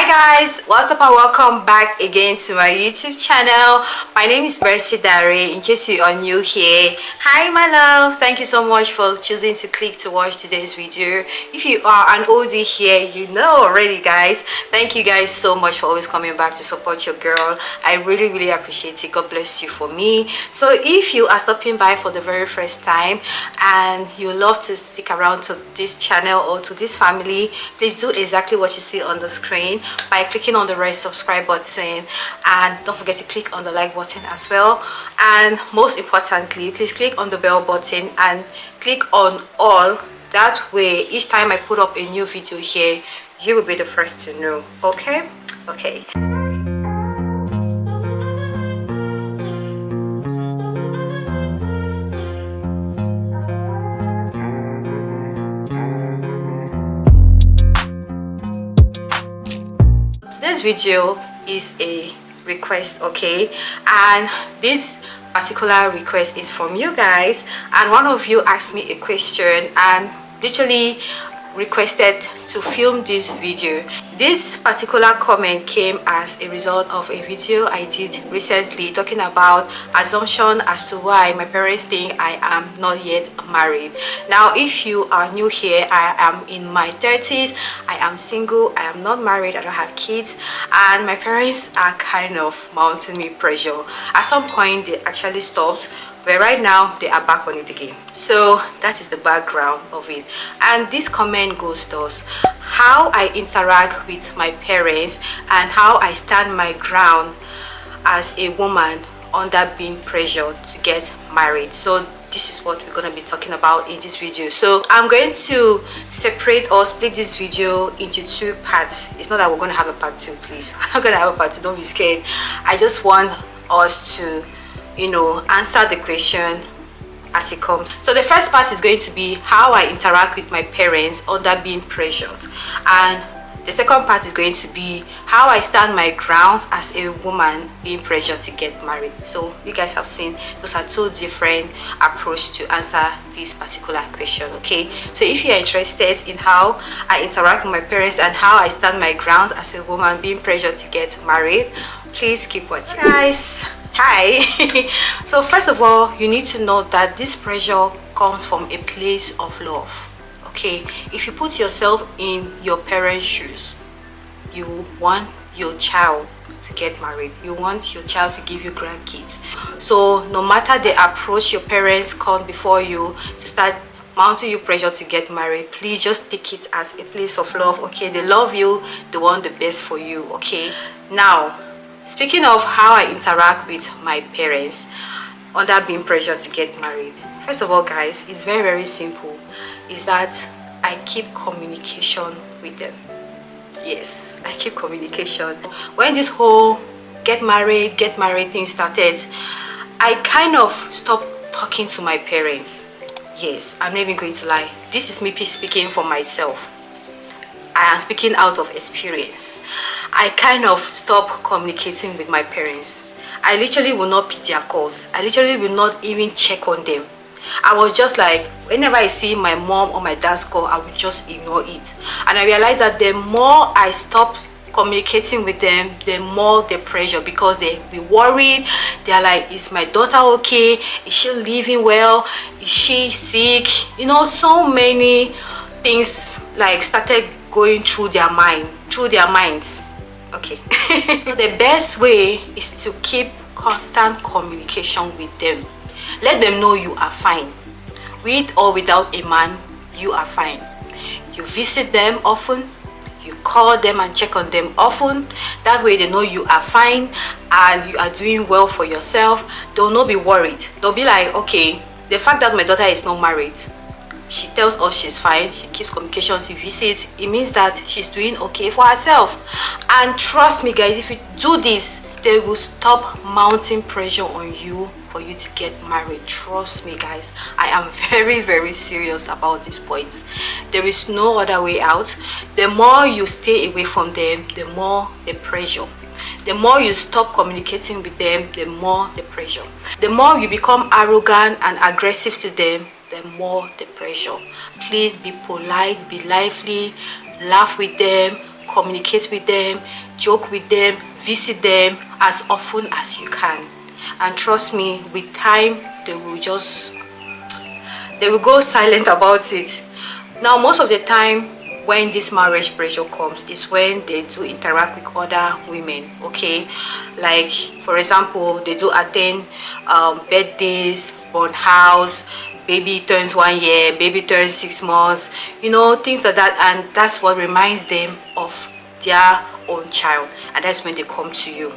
Guys, what's up and welcome back again to my YouTube channel. My name is Mercy Dare. In case you are new here, hi my love, thank you so much for choosing to click to watch today's video. If you are an oldie here, you know already guys. Thank you guys so much for always coming back to support your girl. I really appreciate it. God bless you for me. So if you are stopping by for the very first time and you love to stick around to this channel or to this family, please do exactly what you see on the screen by clicking on the red subscribe button, and don't forget to click on the like button as well. And most importantly, please click on the bell button and click on all. That way each time I put up a new video here, you will be the first to know. Okay. Today's video is a request, okay, and this particular request is from you guys, and one of you asked me a question and literally requested to film this video. This particular comment came as a result of a video I did recently talking about assumption as to why my parents think I am not yet married. Now if you are new here, I am in my 30s, I am single, I am not married, I don't have kids, and my parents are kind of mounting me pressure. At some point they actually stopped, but right now they are back on it again. So that is the background of it, and this comment goes thus: how I interact with my parents and how I stand my ground as a woman under being pressured to get married. So this is what we're going to be talking about in this video. So I'm going to separate or split this video into two parts. It's not that we're going to have a part two, please. I'm not going to have a part two, don't be scared. I just want us to, you know, answer the question as it comes. So the first part is going to be how I interact with my parents under being pressured, and the second part is going to be how I stand my grounds as a woman being pressured to get married. So you guys have seen those are two different approaches to answer this particular question, okay? So if you are interested in how I interact with my parents and how I stand my grounds as a woman being pressured to get married, please keep watching. Guys, hi. So first of all, you need to know that this pressure comes from a place of love. Okay, if you put yourself in your parents' shoes, you want your child to get married, you want your child to give you grandkids. So no matter the approach your parents come before you to start mounting you pressure to get married, please just take it as a place of love. Okay, they love you, they want the best for you. Okay, now speaking of how I interact with my parents under being pressured to get married, first of all guys, it's very simple. Is that I keep communication with them. Yes, I keep communication. When this whole get married thing started, I kind of stopped talking to my parents. Yes, I'm not even going to lie, this is me speaking for myself. I am speaking out of experience. I kind of stopped communicating with my parents. I literally will not pick their calls. I literally will not even check on them. I was just like, whenever I see my mom or my dad's call, I would just ignore it. And I realized that the more I stopped communicating with them, the more the pressure, because they be worried. They're like, is my daughter okay? Is she living well? Is she sick? You know, so many things like started going through their minds. Okay. So the best way is to keep constant communication with them. Let them know you are fine. With or without a man, you are fine. You visit them often, you call them and check on them often. That way they know you are fine and you are doing well for yourself. They'll not be worried. They'll be like, okay, the fact that my daughter is not married, she tells us she's fine, she keeps communication, she visits, it means that she's doing okay for herself. And trust me guys, if you do this, they will stop mounting pressure on you for you to get married. Trust me guys, I am very serious about these points. There is no other way out. The more you stay away from them, the more the pressure. The more you stop communicating with them, the more the pressure. The more you become arrogant and aggressive to them, the more the pressure. Please be polite, be lively, laugh with them, communicate with them, joke with them, visit them as often as you can. And trust me, with time they will go silent about it. Now, most of the time when this marriage pressure comes is when they do interact with other women, okay? Like, for example, they do attend birthdays, born house, baby turns 1 year, baby turns 6 months, you know, things like that. And that's what reminds them of their own child, and that's when they come to you.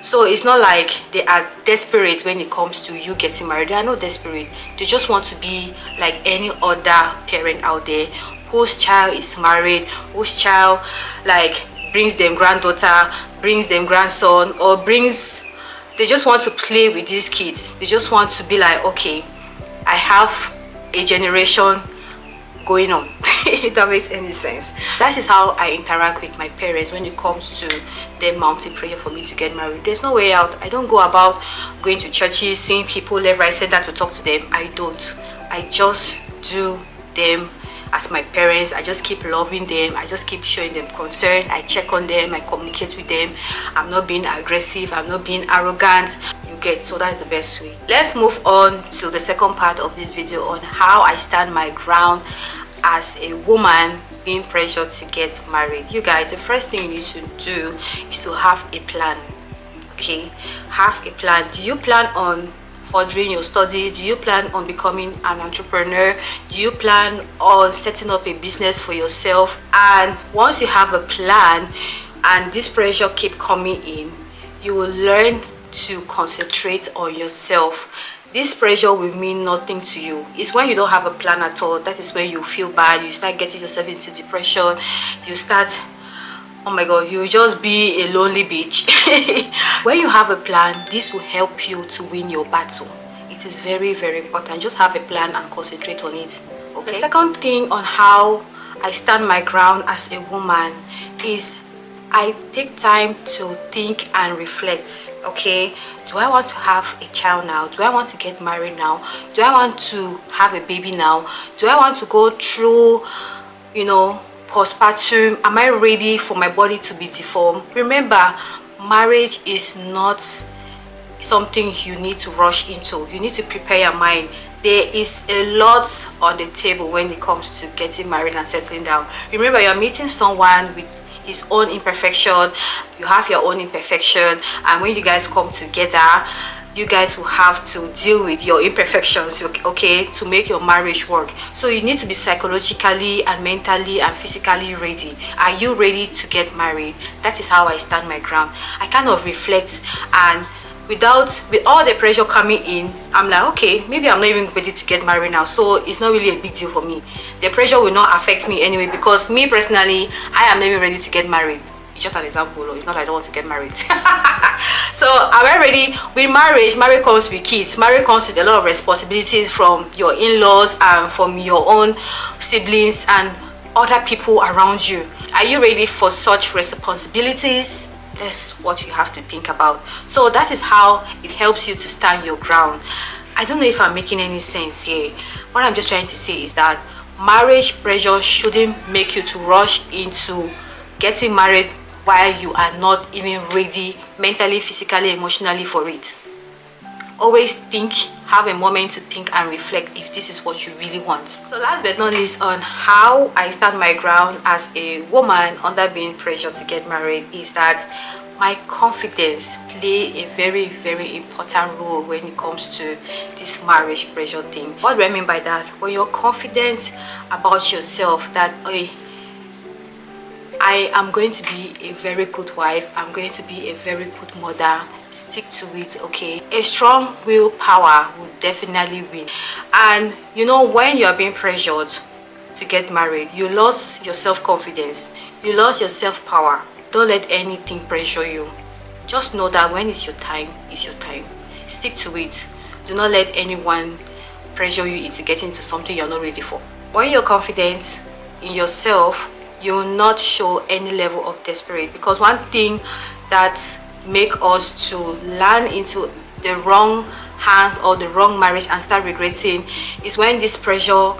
So it's not like they are desperate when it comes to you getting married. They are not desperate. They just want to be like any other parent out there whose child is married, whose child like brings them granddaughter, brings them grandson, or they just want to play with these kids. They just want to be like, okay, I have a generation going on. If that makes any sense. That is how I interact with my parents when it comes to them mounting prayer for me to get married. There's no way out. I don't go about going to churches, seeing people left, right, center to talk to them. I don't. I just do them as my parents. I just keep loving them. I just keep showing them concern. I check on them. I communicate with them. I'm not being aggressive. I'm not being arrogant. You get? So that's the best way. Let's move on to the second part of this video on how I stand my ground as a woman being pressured to get married. You guys, the first thing you need to do is to have a plan. Okay, have a plan. Do you plan on furthering your studies? Do you plan on becoming an entrepreneur? Do you plan on setting up a business for yourself? And once you have a plan and this pressure keep coming in, you will learn to concentrate on yourself. This pressure will mean nothing to you. It's when you don't have a plan at all. That is when you feel bad. You start getting yourself into depression. You start, oh my god, you just be a lonely bitch. When you have a plan, this will help you to win your battle. It is very, very important. Just have a plan and concentrate on it. Okay. The second thing on how I stand my ground as a woman is I take time to think and reflect. Okay, do I want to have a child now? Do I want to get married now? Do I want to have a baby now? Do I want to go through, you know, postpartum? Am I ready for my body to be deformed? Remember, marriage is not something you need to rush into. You need to prepare your mind. There is a lot on the table when it comes to getting married and settling down. Remember, you're meeting someone with his own imperfection, you have your own imperfection, and when you guys come together, you guys will have to deal with your imperfections, okay, to make your marriage work. So you need to be psychologically and mentally and physically ready. Are you ready to get married? That is how I stand my ground. I kind of reflect, and with all the pressure coming in, I'm like, okay, maybe I'm not even ready to get married now, so it's not really a big deal for me. The pressure will not affect me anyway, because me personally, I am not even ready to get married. It's just an example, it's not like I don't want to get married. So am I ready? With marriage comes with kids. Marriage comes with a lot of responsibilities from your in-laws and from your own siblings and other people around you. Are you ready for such responsibilities? That's what you have to think about. So that is how it helps you to stand your ground. I don't know if I'm making any sense here. What I'm just trying to say is that marriage pressure shouldn't make you to rush into getting married while you are not even ready mentally, physically, emotionally for it. Always think, have a moment to think and reflect if this is what you really want. So last but not least, on how I stand my ground as a woman under being pressured to get married, is that my confidence play a very, very important role when it comes to this marriage pressure thing. What do I mean by that? When you're confident about yourself that, hey, I am going to be a very good wife, I'm going to be a very good mother, stick to it, okay? A strong willpower will definitely win. And you know, when you are being pressured to get married, you lost your self-confidence, you lost your self-power. Don't let anything pressure you. Just know that when it's your time, it's your time. Stick to it. Do not let anyone pressure you into getting into something you're not ready for. When you're confident in yourself, you will not show any level of desperate, because one thing that make us to land into the wrong hands or the wrong marriage and start regretting is when this pressure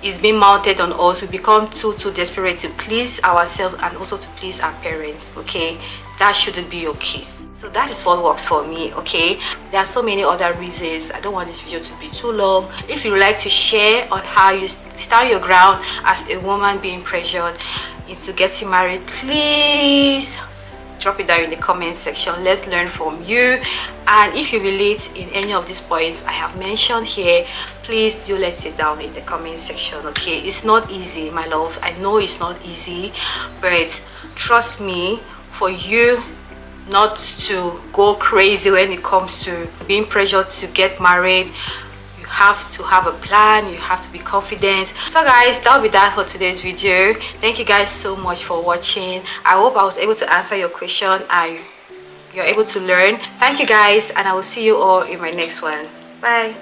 is being mounted on us, we become too desperate to please ourselves and also to please our parents. Okay, that shouldn't be your case. So that is what works for me. Okay, there are so many other reasons. I don't want this video to be too long. If you would like to share on how you stand your ground as a woman being pressured into getting married, please drop it down in the comment section. Let's learn from you. And if you relate in any of these points I have mentioned here, please do let it down in the comment section. Okay, it's not easy, my love. I know it's not easy, but trust me, for you not to go crazy when it comes to being pressured to get married, have to have a plan, you have to be confident. So guys, that'll be that for today's video. Thank you guys so much for watching. I hope I was able to answer your question and you're able to learn. Thank you guys, and I will see you all in my next one. Bye.